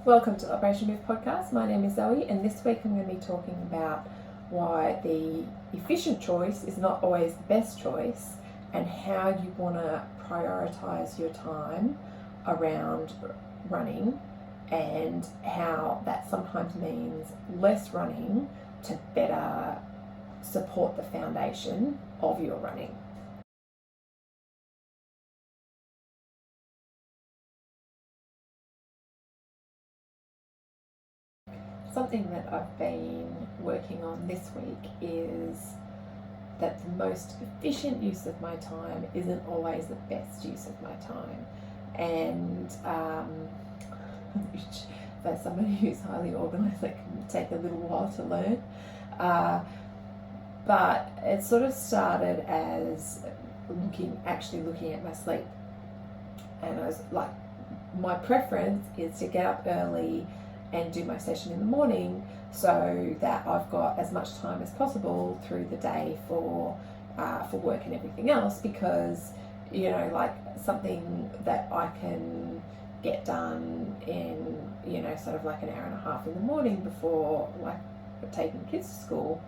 Welcome to the Operation Move podcast. My name is Zoe, and this week I'm going to be talking about why the efficient choice is not always the best choice and how you want to prioritise your time around running and how that sometimes means less running to better support the foundation of your running. Something that I've been working on this week is that the most efficient use of my time isn't always the best use of my time. And which for somebody who's highly organised, that can take a little while to learn. But it sort of started as actually looking at my sleep. And I was like, my preference is to get up early and do my session in the morning so that I've got as much time as possible through the day for work and everything else, because like something that I can get done in sort of like an hour and a half in the morning before like taking kids to school,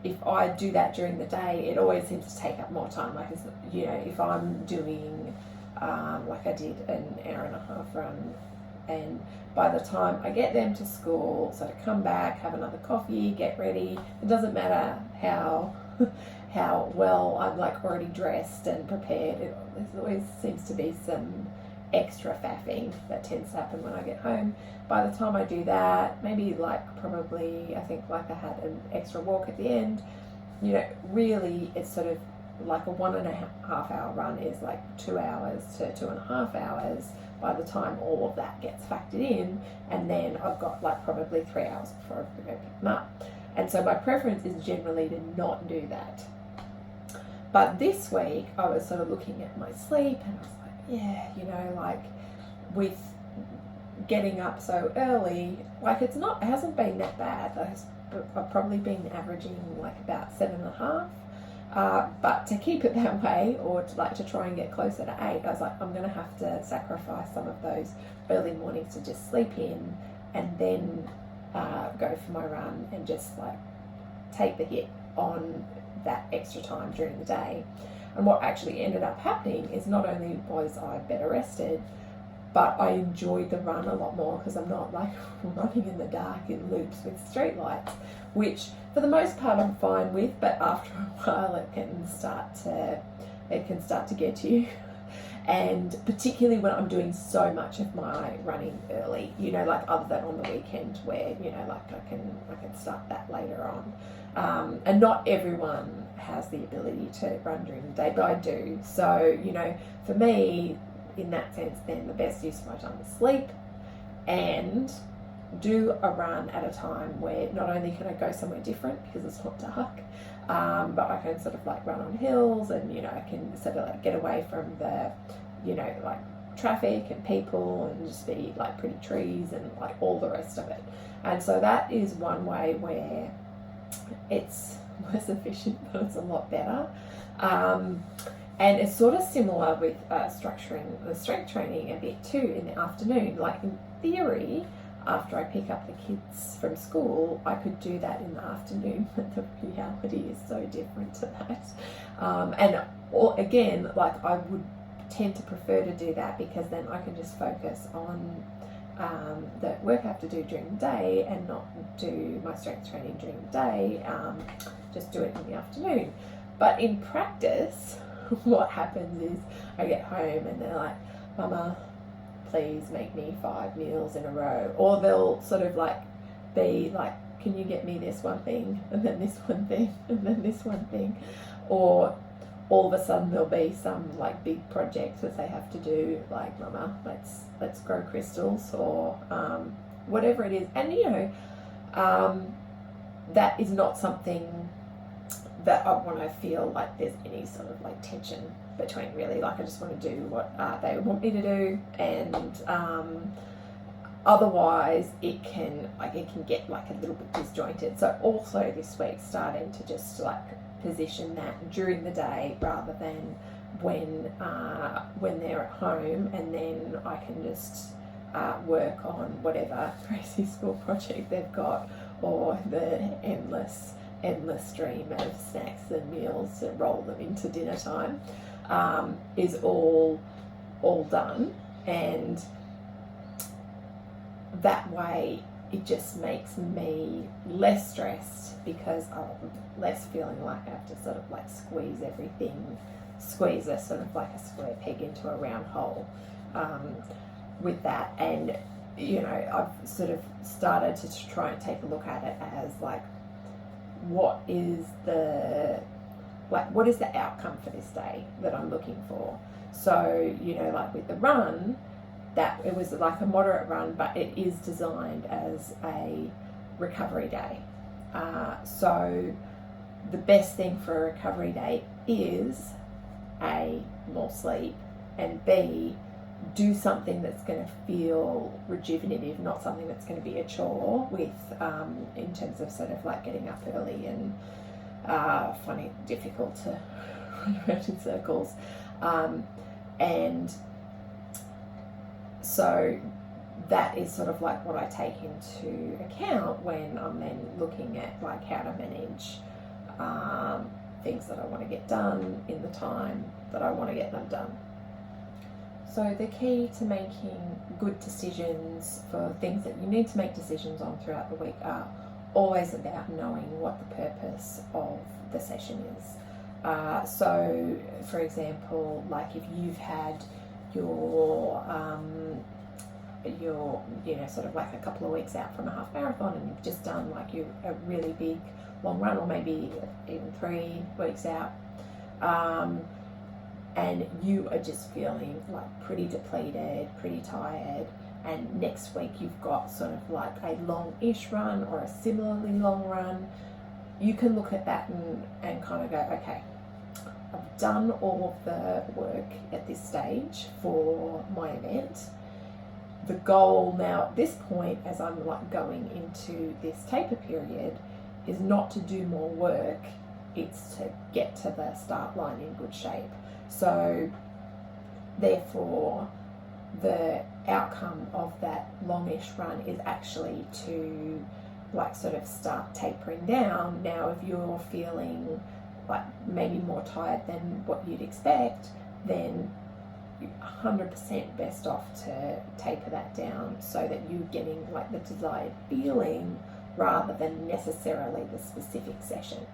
if I do that during the day, it always seems to take up more time. Like if I'm doing like I did an hour and a half run, and by the time I get them to school, so to come back, have another coffee, get ready, it doesn't matter how well I'm like already dressed and prepared, there always seems to be some extra faffing that tends to happen when I get home. By the time I do that, maybe probably I think I had an extra walk at the end, really it's sort of like a 1.5 hour run is like 2 hours to 2.5 hours by the time all of that gets factored in, and then I've got probably 3 hours before I go pick them up. And so my preference is generally to not do that. But this week I was sort of looking at my sleep and I was like, with getting up so early, it hasn't been that bad. I've probably been averaging about 7.5. But to keep it that way, or to try and get closer to 8, I was like, I'm going to have to sacrifice some of those early mornings to just sleep in and then go for my run and just take the hit on that extra time during the day. And what actually ended up happening is not only was I better rested, but I enjoyed the run a lot more because I'm not running in the dark in loops with street lights, which for the most part I'm fine with, but after a while it can start to get to you. And particularly when I'm doing so much of my running early, other than on the weekend where, I can start that later on. And not everyone has the ability to run during the day, but I do. So, for me, in that sense, then the best use of my time is sleep and do a run at a time where not only can I go somewhere different because it's not dark, but I can sort of run on hills and, I can sort of get away from the, traffic and people and just be pretty trees and all the rest of it. And so that is one way where it's less efficient, but it's a lot better. And it's sort of similar with structuring the strength training a bit too in the afternoon. In theory, after I pick up the kids from school, I could do that in the afternoon, but the reality is so different to that. Again, I would tend to prefer to do that because then I can just focus on the work I have to do during the day and not do my strength training during the day, just do it in the afternoon. But in practice, what happens is I get home and they're like, Mama, please make me 5 meals in a row. Or they'll sort of be like, can you get me this one thing and then this one thing and then this one thing? Or all of a sudden there'll be some big project that they have to do, Mama, let's grow crystals or whatever it is. And that is not something that I want to feel there's any sort of tension between, really. I just want to do what they want me to do, and otherwise it can get a little bit disjointed. So also this week starting to just position that during the day rather than when they're at home, and then I can just work on whatever crazy school project they've got, or the endless stream of snacks and meals to roll them into dinner time, is all done. And that way it just makes me less stressed, because I'm less feeling like I have to sort of like squeeze a sort of like a square peg into a round hole with that. And I've sort of started to try and take a look at it as like, what is the outcome for this day that I'm looking for. So like with the run, that it was like a moderate run, but it is designed as a recovery day. So the best thing for a recovery day is A, more sleep, and B, do something that's going to feel rejuvenative, not something that's going to be a chore with in terms of sort of like getting up early and finding it difficult to run around in circles. And so that is sort of like what I take into account when I'm then looking at like how to manage things that I want to get done in the time that I want to get them done. So the key to making good decisions for things that you need to make decisions on throughout the week are always about knowing what the purpose of the session is. So for example, like if you've had your sort of like a couple of weeks out from a half marathon, and you've just done like a really big long run, or maybe even 3 weeks out, and you are just feeling like pretty depleted, pretty tired, and next week you've got sort of like a long-ish run or a similarly long run, you can look at that and kind of go, okay, I've done all of the work at this stage for my event. The goal now at this point, as I'm like going into this taper period, is not to do more work, it's to get to the start line in good shape. So therefore the outcome of that longish run is actually to like sort of start tapering down. Now if you're feeling like maybe more tired than what you'd expect, then you're 100% best off to taper that down so that you're getting like the desired feeling rather than necessarily the specific session.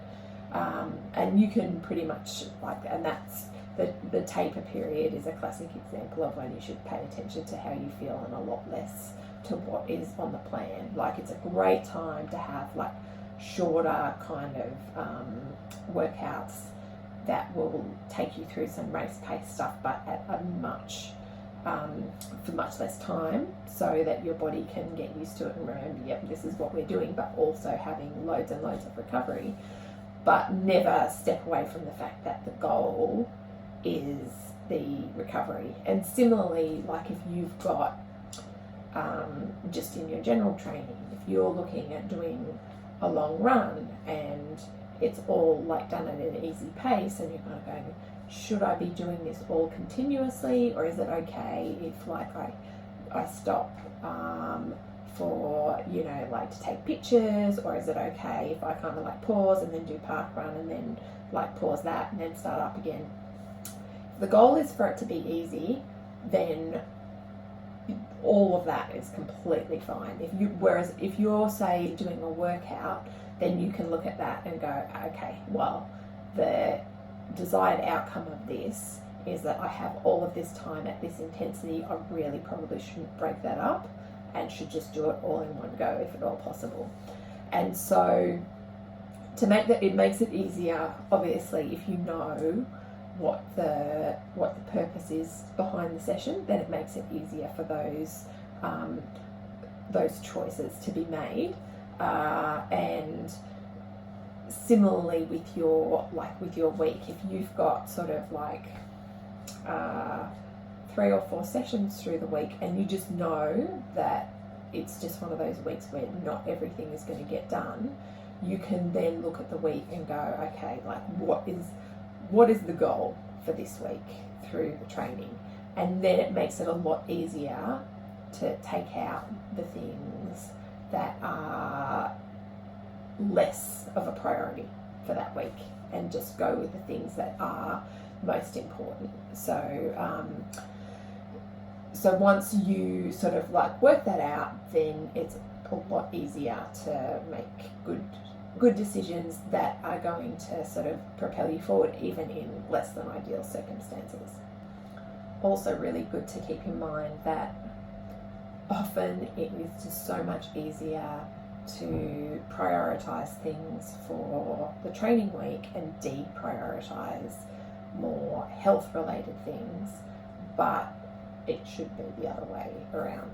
And you can pretty much like, and that's the taper period is a classic example of when you should pay attention to how you feel and a lot less to what is on the plan. Like it's a great time to have like shorter kind of workouts that will take you through some race pace stuff, but at a for much less time, so that your body can get used to it and remember, yep, this is what we're doing, but also having loads and loads of recovery, but never step away from the fact that the goal is the recovery. And similarly, like if you've got just in your general training, if you're looking at doing a long run and it's all like done at an easy pace and you're kind of going, should I be doing this all continuously, or is it okay if like I stop for like to take pictures, or is it okay if I kind of like pause and then do park run and then like pause that and then start up again? If the goal is for it to be easy, then all of that is completely fine. Whereas if you're say doing a workout, then you can look at that and go, okay, well, the desired outcome of this is that I have all of this time at this intensity. I really probably shouldn't break that up and should just do it all in one go if at all possible. And so to make that, it makes it easier, obviously, if you know what the purpose is behind the session, then it makes it easier for those choices to be made. And similarly with your week, if you've got sort of like 3 or 4 sessions through the week and you just know that it's just one of those weeks where not everything is going to get done, you can then look at the week and go, okay, like what is the goal for this week through the training? And then it makes it a lot easier to take out the things that are less of a priority for that week and just go with the things that are most important. So once you sort of like work that out, then it's a lot easier to make good decisions that are going to sort of propel you forward even in less than ideal circumstances. Also really good to keep in mind that often it is just so much easier to prioritise things for the training week and deprioritise more health related things, but it should be the other way around.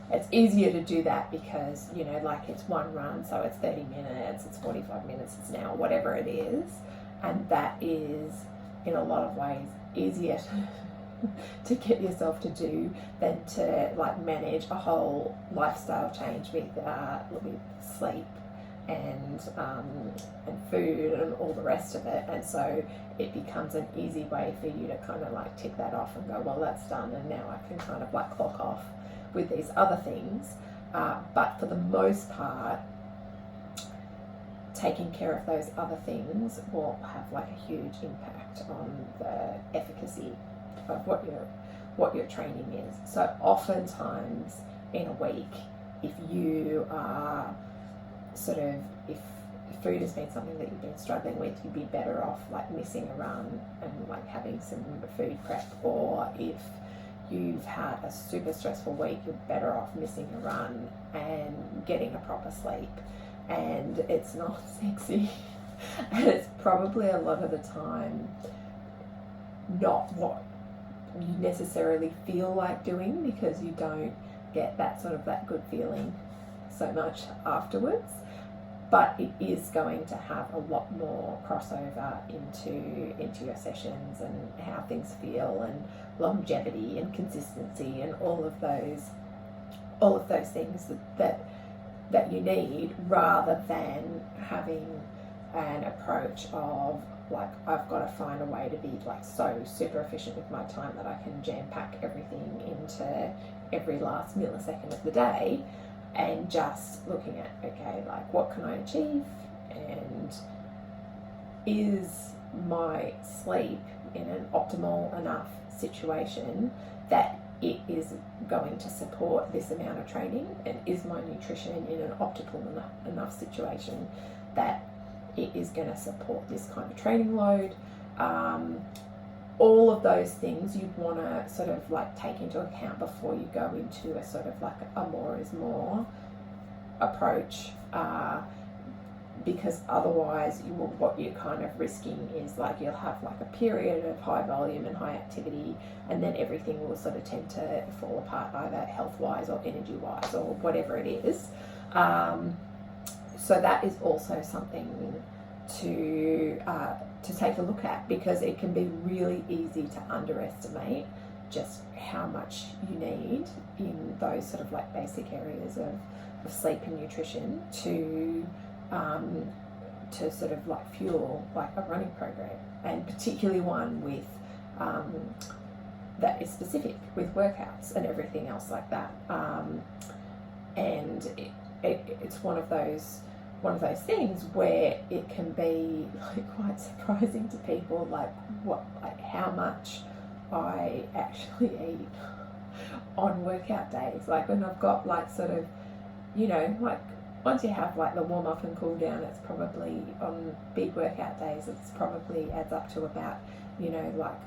It's easier to do that because, you know, like it's one run, so it's 30 minutes, it's 45 minutes, it's an hour, whatever it is, and that is in a lot of ways easier to get yourself to do than to like manage a whole lifestyle change with sleep and food and all the rest of it. And so it becomes an easy way for you to kind of like tick that off and go, well, that's done, and now I can kind of like clock off with these other things. But for the most part, taking care of those other things will have like a huge impact on the efficacy of what your training is. So oftentimes in a week, if you are if food has been something that you've been struggling with, you'd be better off like missing a run and like having some food prep. Or if you've had a super stressful week, you're better off missing a run and getting a proper sleep. And it's not sexy and it's probably a lot of the time not what you necessarily feel like doing, because you don't get that good feeling so much afterwards. But it is going to have a lot more crossover into your sessions and how things feel and longevity and consistency and all of those things that you need, rather than having an approach of like, I've got to find a way to be like so super efficient with my time that I can jam pack everything into every last millisecond of the day, and just looking at, okay, like what can I achieve, and is my sleep in an optimal enough situation that it is going to support this amount of training, and is my nutrition in an optimal enough situation that it is going to support this kind of training load. All of those things you'd want to sort of like take into account before you go into a sort of like a more is more approach, because otherwise what you're kind of risking is like you'll have like a period of high volume and high activity, and then everything will sort of tend to fall apart either health-wise or energy-wise or whatever it is. So that is also something to take a look at, because it can be really easy to underestimate just how much you need in those sort of like basic areas of sleep and nutrition to sort of like fuel like a running program, and particularly one with that is specific with workouts and everything else like that. And it's one of those things where it can be like quite surprising to people, like how much I actually eat on workout days. Like when I've got like sort of, you know, like once you have like the warm up and cool down, it's probably on big workout days, it's probably adds up to about, you know, like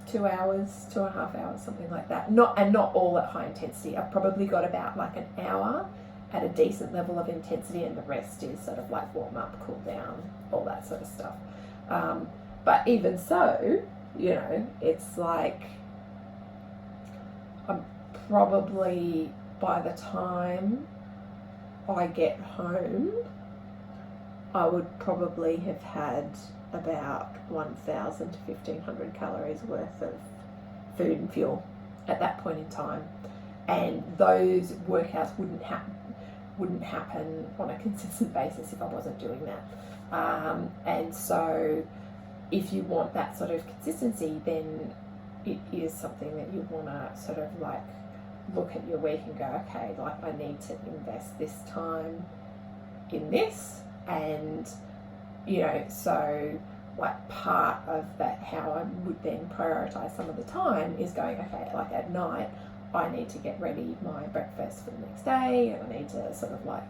2 hours, 2.5 hours, something like that. Not all at high intensity. I've probably got about like an hour at a decent level of intensity, and the rest is sort of like warm up, cool down, all that sort of stuff. But even so, you know, it's like I'm probably, by the time I get home, I would probably have had about 1,000 to 1,500 calories worth of food and fuel at that point in time, and those workouts wouldn't happen on a consistent basis if I wasn't doing that. And so if you want that sort of consistency, then it is something that you want to sort of like look at your week and go, okay, like I need to invest this time in this, and so like part of that, how I would then prioritize some of the time is going, okay, like at night I need to get ready my breakfast for the next day, and I need to sort of like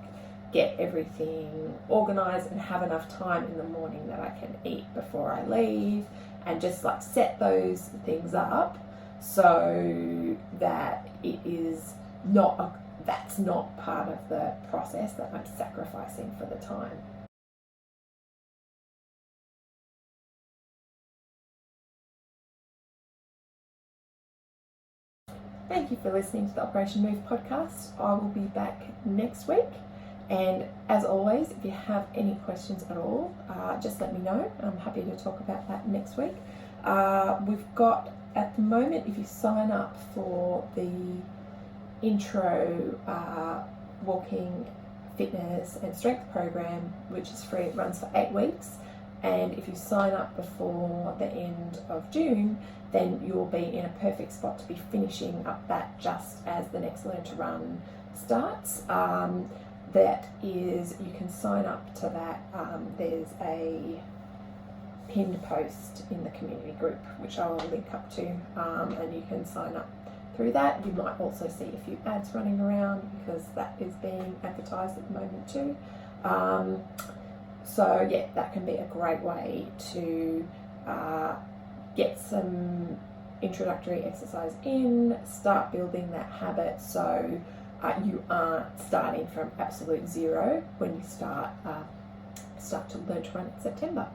get everything organized and have enough time in the morning that I can eat before I leave, and just like set those things up so that it is not that's not part of the process that I'm sacrificing for the time. Thank you for listening to the Operation Move podcast. I will be back next week. And as always, if you have any questions at all, just let me know. I'm happy to talk about that next week. We've got, at the moment, if you sign up for the intro walking, fitness and strength program, which is free, it runs for 8 weeks. And if you sign up before the end of June, then you'll be in a perfect spot to be finishing up that just as the next Learn to Run starts. That is, you can sign up to that. There's a pinned post in the community group, which I will link up to, and you can sign up through that. You might also see a few ads running around because that is being advertised at the moment too. So yeah, that can be a great way to get some introductory exercise in, start building that habit, so you aren't starting from absolute zero when you start to Learn to Run in September.